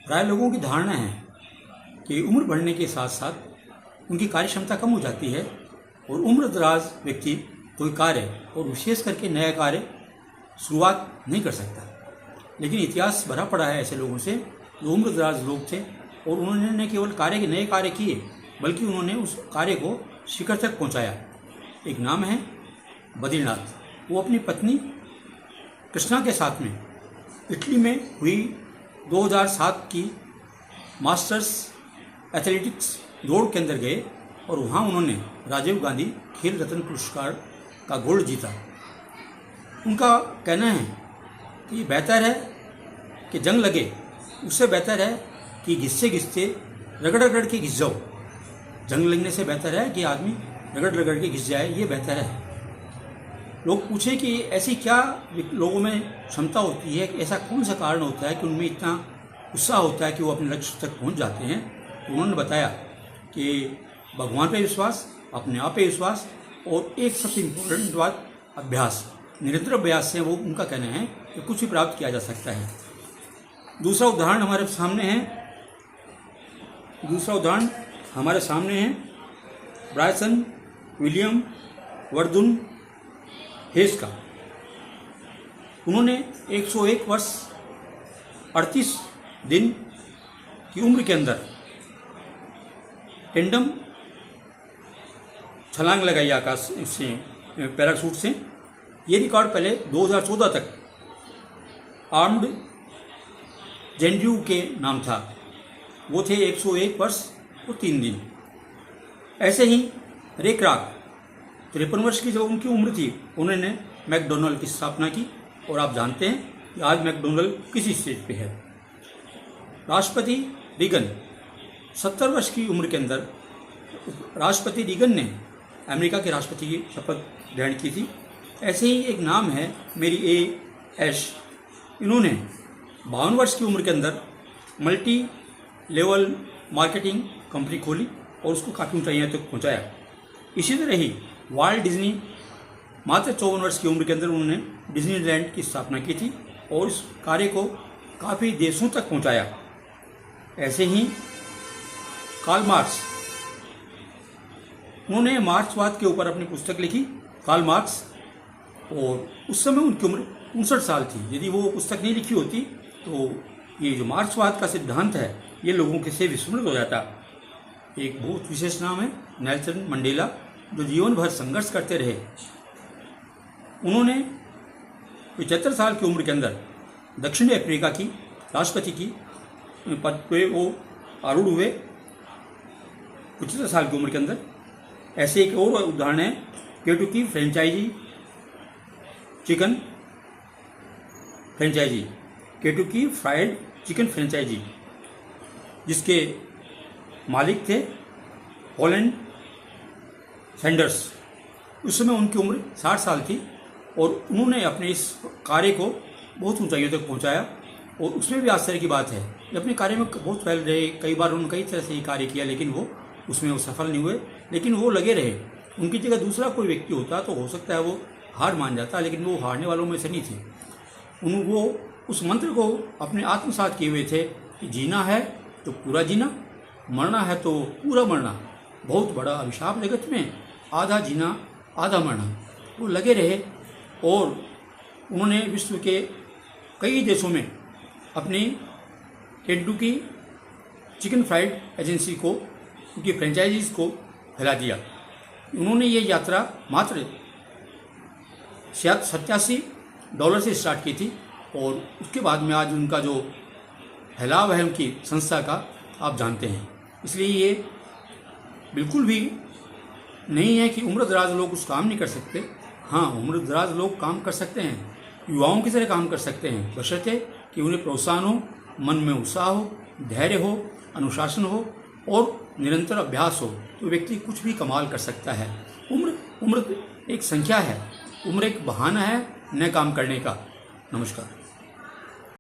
प्राय लोगों की धारणा है कि उम्र बढ़ने के साथ साथ उनकी कार्य क्षमता कम हो जाती है और उम्र दराज व्यक्ति कोई कार्य और विशेष करके नया कार्य शुरुआत नहीं कर सकता। लेकिन इतिहास भरा पड़ा है ऐसे लोगों से जो उम्र दराज लोग थे और उन्होंने न केवल नए कार्य किए बल्कि उन्होंने उस कार्य को शिखर तक पहुंचाया। एक नाम है बद्रीनाथ। वो अपनी पत्नी कृष्णा के साथ में इटली में हुई 2007 की मास्टर्स एथलेटिक्स दौड़ के अंदर गए और वहाँ उन्होंने राजीव गांधी खेल रत्न पुरस्कार का गोल्ड जीता। उनका कहना है कि बेहतर है कि जंग लगे, उससे बेहतर है कि घिसते घिसते रगड़ रगड़ के घिस जाओ। जंग लगने से बेहतर है कि आदमी रगड़ रगड़ के घिस जाए, ये बेहतर है। लोग पूछे कि ऐसी क्या लोगों में क्षमता होती है, ऐसा कौन सा कारण होता है कि उनमें इतना उत्साह होता है कि वो अपने लक्ष्य तक पहुंच जाते हैं। तो उन्होंने बताया कि भगवान पे विश्वास, अपने आप पे विश्वास और एक सबसे इम्पोर्टेंट बात अभ्यास, निरंतर अभ्यास से वो उनका कहना है कि कुछ भी प्राप्त किया जा सकता है। दूसरा उदाहरण हमारे सामने है ब्रायसन विलियम वर्धुन हेस का। उन्होंने 101 वर्ष 38 दिन की उम्र के अंदर टेंडम छलांग लगाई आकाश से, पैराशूट से। ये रिकॉर्ड पहले 2014 तक आर्म्ड जेंड्रू के नाम था। वो थे 101 वर्ष और 3 दिन। ऐसे ही रे क्राक 53 वर्ष की जब उनकी उम्र थी, उन्होंने मैकडोनल्ड की स्थापना की और आप जानते हैं कि आज मैकडोनल्ड किसी स्टेज पे है। राष्ट्रपति रीगन 70 वर्ष की उम्र के अंदर राष्ट्रपति रीगन ने अमेरिका के राष्ट्रपति की शपथ ग्रहण की थी। ऐसे ही एक नाम है मेरी ए एश। इन्होंने 52 वर्ष की उम्र के अंदर मल्टी लेवल मार्केटिंग कंपनी खोली और उसको काफ़ी ऊंचाइयों तक पहुंचाया। इसी तरह ही वाल्ट डिज्नी मात्र 54 वर्ष की उम्र के अंदर उन्होंने डिज्नीलैंड की स्थापना की थी और इस कार्य को काफ़ी देशों तक पहुंचाया। ऐसे ही कार्ल मार्क्स, उन्होंने मार्क्सवाद के ऊपर अपनी पुस्तक लिखी, कार्ल मार्क्स, और उस समय उनकी उम्र 59 साल थी। यदि वो पुस्तक नहीं लिखी होती तो ये जो मार्क्सवाद का सिद्धांत है ये लोगों के से विस्मृत हो जाता। एक बहुत विशेष नाम है नेल्सन मंडेला, जो जीवन भर संघर्ष करते रहे। उन्होंने 75 साल की उम्र के अंदर दक्षिण अफ्रीका की राष्ट्रपति की पद पे वो आरूढ़ हुए 75 साल की उम्र के अंदर। ऐसे एक और उदाहरण है Kentucky franchise chicken franchise, Kentucky fried chicken franchise, जिसके मालिक थे हॉलैंड सैंडर्स। उस समय उनकी उम्र 60 साल थी और उन्होंने अपने इस कार्य को बहुत ऊंचाइयों तक पहुंचाया। और उसमें भी आश्चर्य की बात है कि अपने कार्य में बहुत फैल रहे, कई बार उन्होंने कई तरह से ये कार्य किया लेकिन उसमें वो सफल नहीं हुए, लेकिन वो लगे रहे। उनकी जगह दूसरा कोई व्यक्ति होता तो हो सकता है वो हार मान जाता, लेकिन वो हारने वालों में से नहीं थे। वो उस मंत्र को अपने आत्मसात किए हुए थे कि जीना है तो पूरा जीना, मरना है तो पूरा मरना। बहुत बड़ा अभिशाप जगत में, आधा जीना आधा मरना। वो लगे रहे और उन्होंने विश्व के कई देशों में अपनी केंटुकी चिकन फ्राइड एजेंसी को, उनकी फ्रेंचाइजीज को फैला दिया। उन्होंने ये यात्रा मात्र $87 से स्टार्ट की थी और उसके बाद में आज उनका जो फैलाव है उनकी संस्था का आप जानते हैं। इसलिए ये बिल्कुल भी नहीं है कि उम्र दराज लोग उस काम नहीं कर सकते। हाँ, उम्र दराज लोग काम कर सकते हैं, युवाओं की तरह काम कर सकते हैं, बशर्ते कि उन्हें प्रोत्साहन हो, मन में उत्साह हो, धैर्य हो, अनुशासन हो और निरंतर अभ्यास हो तो व्यक्ति कुछ भी कमाल कर सकता है। उम्र एक संख्या है, उम्र एक बहाना है नए काम करने का। नमस्कार।